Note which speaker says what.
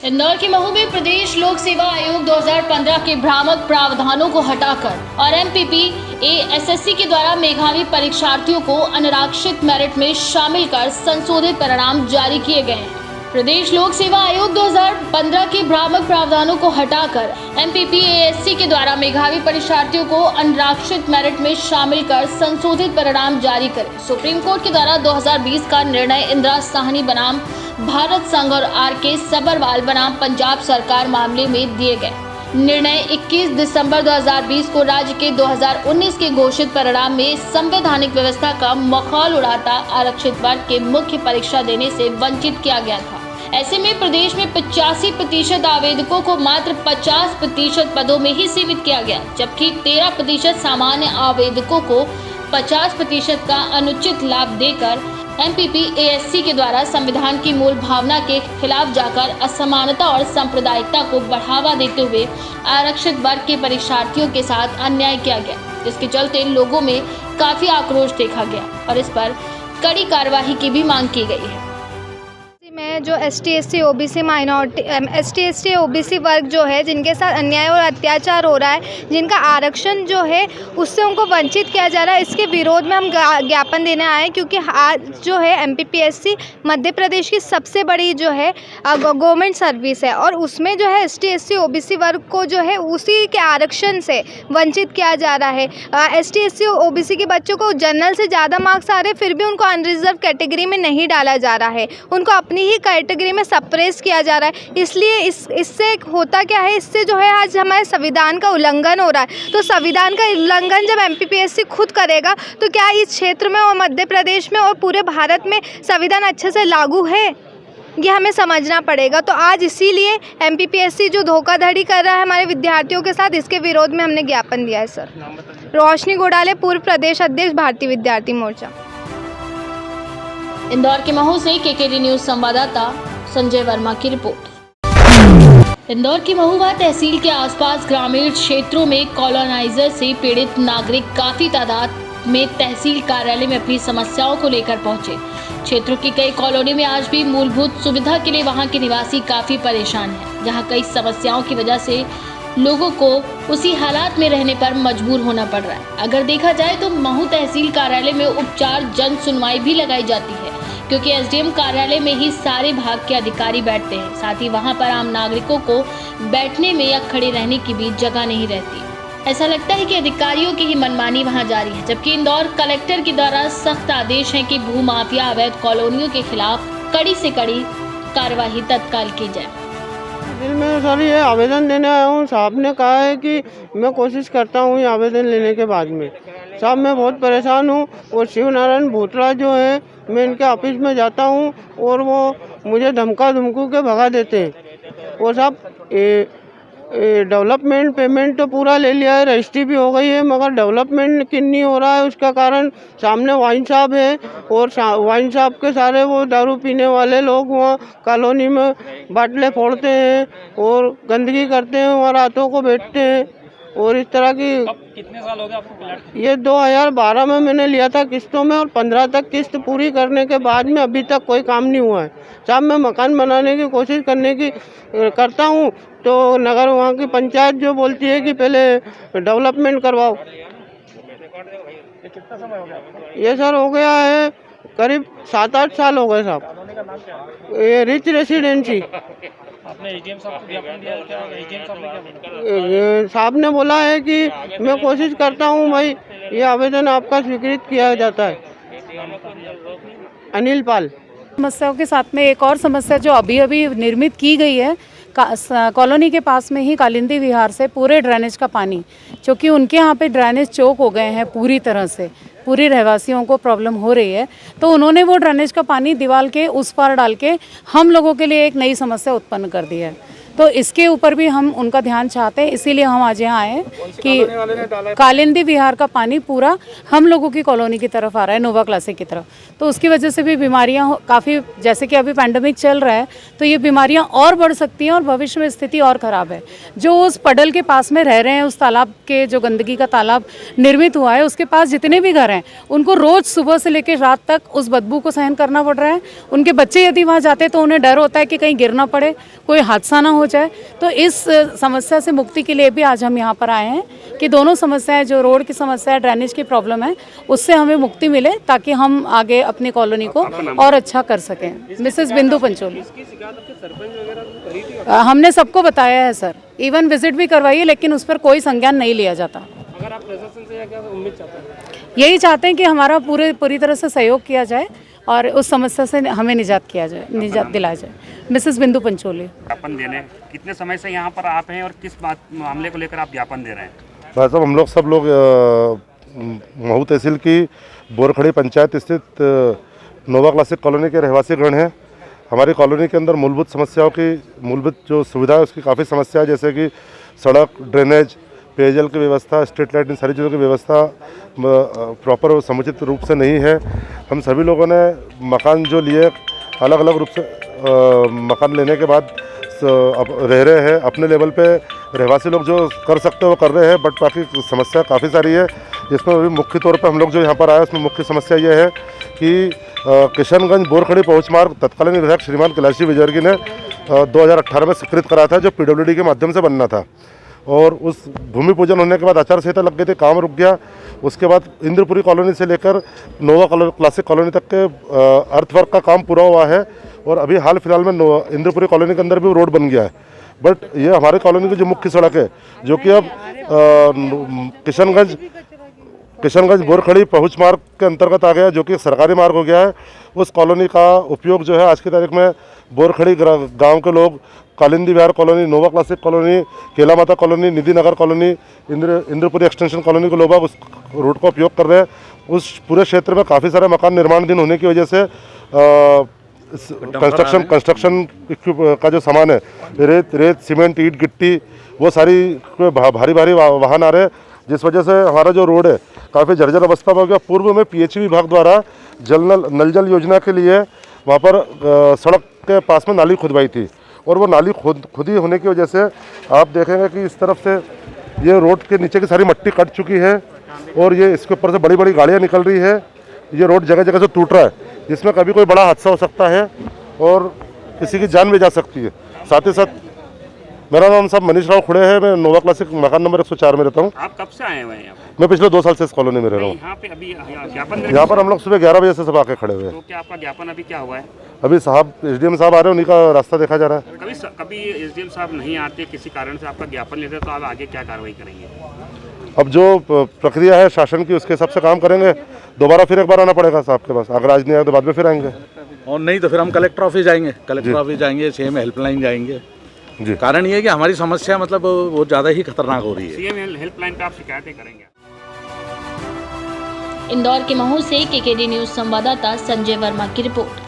Speaker 1: इंदौर के महू में प्रदेश लोक सेवा आयोग 2015 के भ्रामक प्रावधानों को हटाकर और MPPASSC के द्वारा मेधावी परीक्षार्थियों को अनारक्षित मेरिट में शामिल कर संशोधित परिणाम जारी किए गए हैं। प्रदेश लोक सेवा आयोग 2015 के भ्रामक प्रावधानों को हटाकर MPPASSC के द्वारा मेधावी परीक्षार्थियों को अनारक्षित मेरिट में शामिल कर संशोधित परिणाम जारी करे। सुप्रीम कोर्ट के द्वारा 2020 का निर्णय इंदिरा साहनी बनाम भारत संघ और RK सब्बरवाल बनाम पंजाब सरकार मामले में दिए गए। निर्णय 21 दिसंबर 2020 को राज्य के 2019 के घोषित परिणाम में संवैधानिक व्यवस्था का मखौल उड़ाता आरक्षित वर्ग के मुख्य परीक्षा देने से वंचित किया गया था। ऐसे में प्रदेश में 85% आवेदकों को मात्र 50% पदों में ही सीमित किया गया, जबकि 13% सामान्य आवेदकों को 50% का अनुचित लाभ देकर MPPASSC के द्वारा संविधान की मूल भावना के खिलाफ जाकर असमानता और सांप्रदायिकता को बढ़ावा देते हुए आरक्षित वर्ग के परीक्षार्थियों के साथ अन्याय किया गया, जिसके चलते लोगों में काफी आक्रोश देखा गया और इस पर कड़ी कार्रवाई की भी मांग की गई है।
Speaker 2: मैं जो ST/SC OBC minority ST/SC OBC वर्ग जो है जिनके साथ अन्याय और अत्याचार हो रहा है, जिनका आरक्षण जो है उससे उनको वंचित किया जा रहा है, इसके विरोध में हम ज्ञापन देने आए, क्योंकि आज जो है MPPASSC मध्य प्रदेश की सबसे बड़ी जो है गवर्नमेंट सर्विस है और उसमें जो है ST/SC OBC वर्ग को जो है उसी के आरक्षण से वंचित किया जा रहा है। ST/SC OBC के बच्चों को जनरल से ज़्यादा मार्क्स आ रहे, फिर भी उनको अनरिजर्व कैटेगरी में नहीं डाला जा रहा है, उनको अपनी ही कैटेगरी में सप्रेस किया जा रहा है। इसलिए इससे होता क्या है, इससे जो है आज हमारे संविधान का उल्लंघन हो रहा है। तो संविधान का उल्लंघन जब MPPASSC खुद करेगा तो क्या इस क्षेत्र में और मध्य प्रदेश में और पूरे भारत में संविधान अच्छे से लागू है, ये हमें समझना पड़ेगा। तो आज इसीलिए MPPASSC जो धोखाधड़ी कर रहा है हमारे विद्यार्थियों के साथ, इसके विरोध में हमने ज्ञापन दिया है। सर रोशनी गोडाले, पूर्व प्रदेश अध्यक्ष, भारतीय विद्यार्थी मोर्चा।
Speaker 1: इंदौर के महू से KKD न्यूज संवाददाता संजय वर्मा की रिपोर्ट। इंदौर की महुआ तहसील के आसपास ग्रामीण क्षेत्रों में कॉलोनाइजर से पीड़ित नागरिक काफी तादाद में तहसील कार्यालय में अपनी समस्याओं को लेकर पहुंचे। क्षेत्रों की कई कॉलोनी में आज भी मूलभूत सुविधा के लिए वहां के निवासी काफी परेशान हैं, जहां कई समस्याओं की वजह से लोगों को उसी हालात में रहने पर मजबूर होना पड़ रहा है। अगर देखा जाए तो महू तहसील कार्यालय में उपचार जन सुनवाई भी लगाई जाती है, क्योंकि SDM कार्यालय में ही सारे भाग के अधिकारी बैठते हैं। साथ ही वहां पर आम नागरिकों को बैठने में या खड़े रहने की भी जगह नहीं रहती। ऐसा लगता है कि अधिकारियों की ही मनमानी वहां जारी है, जबकि इंदौर कलेक्टर के द्वारा सख्त आदेश है कि भू माफिया अवैध कॉलोनियों के खिलाफ कड़ी से कड़ी कार्रवाई तत्काल की जाए।
Speaker 3: मैं सर ये आवेदन देने आया हूँ। साहब ने कहा है कि मैं कोशिश करता हूँ ये आवेदन लेने के बाद में। साहब मैं बहुत परेशान हूँ और शिव नारायण भोटला जो है, मैं इनके ऑफिस में जाता हूँ और वो मुझे धमका धमकू के भगा देते हैं। और साहब डेवलपमेंट पेमेंट तो पूरा ले लिया है, रजिस्ट्री भी हो गई है, मगर डेवलपमेंट किन नहीं हो रहा है। उसका कारण सामने वाइन शॉप है और वाइन शॉप के सारे वो दारू पीने वाले लोग वहाँ कॉलोनी में बाटले फोड़ते हैं और गंदगी करते हैं, वहाँ रातों को बैठते हैं और इस तरह की।
Speaker 4: कितने साल हो गए आपको फ्लैट?
Speaker 3: ये 2012 में मैंने लिया था किस्तों में और 15 तक किस्त पूरी करने के बाद में अभी तक कोई काम नहीं हुआ है। साहब मैं मकान बनाने की कोशिश करता हूँ तो नगर वहाँ की पंचायत जो बोलती है कि पहले डेवलपमेंट करवाओ।
Speaker 4: ये कितना समय हो गया आपको?
Speaker 3: ये सर हो गया है करीब 7-8 साल हो गए साहब।
Speaker 4: कॉलोनी का नाम क्या है?
Speaker 3: ये रिच रेसिडेंसी।
Speaker 4: आपने SDM साहब को ज्ञापन दिया क्या? SDM साहब ने क्या बोला?
Speaker 3: साहब ने बोला है कि मैं कोशिश करता हूँ भाई, ये आवेदन आपका स्वीकृत किया जाता है। अनिल पाल।
Speaker 5: समस्याओं के साथ में एक और समस्या जो अभी अभी निर्मित की गई है कॉलोनी के पास में ही कालिंदी विहार से पूरे ड्रेनेज का पानी, क्योंकि उनके यहाँ पे ड्रेनेज चौक हो गए हैं पूरी तरह से, पूरी रहवासियों को प्रॉब्लम हो रही है, तो उन्होंने वो ड्रेनेज का पानी दीवार के उस पार डाल के हम लोगों के लिए एक नई समस्या उत्पन्न कर दी है। तो इसके ऊपर भी हम उनका ध्यान चाहते हैं, इसीलिए हम आज यहाँ आए हैं कि कालिंदी विहार का पानी पूरा हम लोगों की कॉलोनी की तरफ आ रहा है, नोवा क्लासिक की तरफ। तो उसकी वजह से भी बीमारियाँ काफ़ी, जैसे कि अभी पैंडेमिक चल रहा है तो ये बीमारियाँ और बढ़ सकती हैं और भविष्य में स्थिति और ख़राब है। जो उस पडल के पास में रह रहे हैं, उस तालाब के, जो गंदगी का तालाब निर्मित हुआ है उसके पास जितने भी घर हैं उनको रोज़ सुबह से लेकर रात तक उस बदबू को सहन करना पड़ रहा है। उनके बच्चे यदि वहाँ जाते तो उन्हें डर होता है कि कहीं गिर ना पड़े, कोई हादसा ना हो जाए। तो इस समस्या से मुक्ति के लिए भी आज हम यहाँ पर आए हैं कि दोनों समस्याएं, जो रोड की समस्या है, ड्रेनेज की प्रॉब्लम है, उससे हमें मुक्ति मिले ताकि हम आगे अपनी कॉलोनी को और अच्छा कर सकें। मिसेस बिंदु पंचोली। हमने सबको बताया है सर, इवन विजिट भी करवाई है, लेकिन उस पर कोई संज्ञान नहीं लिया जाता।
Speaker 4: अगर आप प्रशासन से क्या उम्मीद चाहते हैं?
Speaker 5: यही चाहते हैं कि हमारा पूरी तरह से सहयोग किया जाए और उस समस्या से हमें निजात दिलाया जाए। मिसेस बिंदु पंचोली।
Speaker 6: ज्ञापन देने कितने समय से यहाँ पर आप हैं और किस बात मामले को लेकर आप ज्ञापन दे रहे हैं?
Speaker 7: भाई साहब, हम लोग सब लोग महू तहसील की बोरखड़ी पंचायत स्थित नोवा क्लासिक कॉलोनी के रहवासी गण हैं। हमारी कॉलोनी के अंदर मूलभूत समस्याओं की, मूलभूत जो सुविधा है उसकी काफ़ी समस्या है, जैसे कि सड़क, ड्रेनेज, पेयजल की व्यवस्था, स्ट्रीट लाइट, इन सारी चीज़ों की व्यवस्था प्रॉपर और समुचित रूप से नहीं है। हम सभी लोगों ने मकान जो लिए, अलग अलग रूप से मकान लेने के बाद अब रह रहे हैं। अपने लेवल पे रहवासी लोग जो कर सकते हैं वो कर रहे हैं, बट बाकी समस्या काफ़ी सारी है। जिसमें अभी मुख्य तौर पे हम लोग जो यहाँ पर आए उसमें मुख्य समस्या ये है कि किशनगंज बोरखड़ी पहुँच मार्ग तत्कालीन विधायक श्रीमान कैलाशी विजयवर्गीय ने 2018 में स्वीकृत करा था, जो PWD के माध्यम से बनना था। और उस भूमि पूजन होने के बाद आचार संहिता लग गई थी, काम रुक गया। उसके बाद इंद्रपुरी कॉलोनी से लेकर नोवा क्लासिक कॉलोनी तक के अर्थवर्क का काम पूरा हुआ है और अभी हाल फिलहाल में इंद्रपुरी कॉलोनी के अंदर भी रोड बन गया है। बट ये हमारे कॉलोनी की जो मुख्य सड़क है, जो कि अब किशनगंज बोरखड़ी पहुँच मार्ग के अंतर्गत आ गया, जो कि सरकारी मार्ग हो गया है, उस कॉलोनी का उपयोग जो है आज की तारीख में बोरखड़ी गांव के लोग, कालिंदी विहार कॉलोनी, नोवा क्लासिक कॉलोनी, केला माता कॉलोनी, निधि नगर कॉलोनी, इंद्रपुरी एक्सटेंशन कॉलोनी के लोग उस रूट का उपयोग कर रहे हैं। उस पूरे क्षेत्र में काफ़ी सारे मकान निर्माणाधीन होने की वजह से कंस्ट्रक्शन का जो सामान है, रेत, सीमेंट, ईंट, गिट्टी, वो सारी भारी वाहन आ रहे हैं, जिस वजह से हमारा जो रोड है काफ़ी जर्जर अवस्था में हो गया। पूर्व में PHE विभाग द्वारा नल जल योजना के लिए वहाँ पर सड़क के पास में नाली खुदवाई थी और वो नाली खुदी होने की वजह से आप देखेंगे कि इस तरफ से ये रोड के नीचे की सारी मिट्टी कट चुकी है और ये इसके ऊपर से बड़ी बड़ी गाड़ियाँ निकल रही है। ये रोड जगह जगह से टूट रहा है, जिसमें कभी कोई बड़ा हादसा हो सकता है और किसी की जान भी जा सकती है। साथ ही साथ मेरा नाम साहब मनीष राव खुड़े है, मैं नोवा क्लासिक मकान नंबर 104 में रहता हूँ।
Speaker 6: आप कब से आए हुए हैं यहाँ पर?
Speaker 7: मैं पिछले 2 साल से इस कॉलोनी में रह रहा हूँ।
Speaker 6: यहाँ पे अभी ज्ञापन
Speaker 7: यहाँ पर हम लोग सुबह 11 बजे से सब आके खड़े हुए हैं।
Speaker 6: तो क्या आपका ज्ञापन अभी क्या हुआ है?
Speaker 7: अभी साहब SDM साहब आ रहे हैं, उन्हीं का रास्ता देखा जा रहा है।
Speaker 6: कभी SDM साहब नहीं आते, किसी कारण से आपका ज्ञापन लेते, तो आप आगे क्या कार्रवाई करेंगे?
Speaker 7: अब जो प्रक्रिया है शासन की, उसके हिसाब से काम करेंगे। दोबारा फिर एक बार आना पड़ेगा साहब के पास, अगर आज नहीं आए तो बाद में फिर आएंगे,
Speaker 8: और नहीं तो फिर हम कलेक्टर ऑफिस जाएंगे, CM हेल्पलाइन जाएंगे जी। कारण ये है कि हमारी समस्या मतलब वो ज़्यादा ही खतरनाक हो रही है।
Speaker 6: CM हेल्पलाइन पे आप शिकायतें करेंगे?
Speaker 1: इंदौर के महू से KKD न्यूज संवाददाता संजय वर्मा की रिपोर्ट।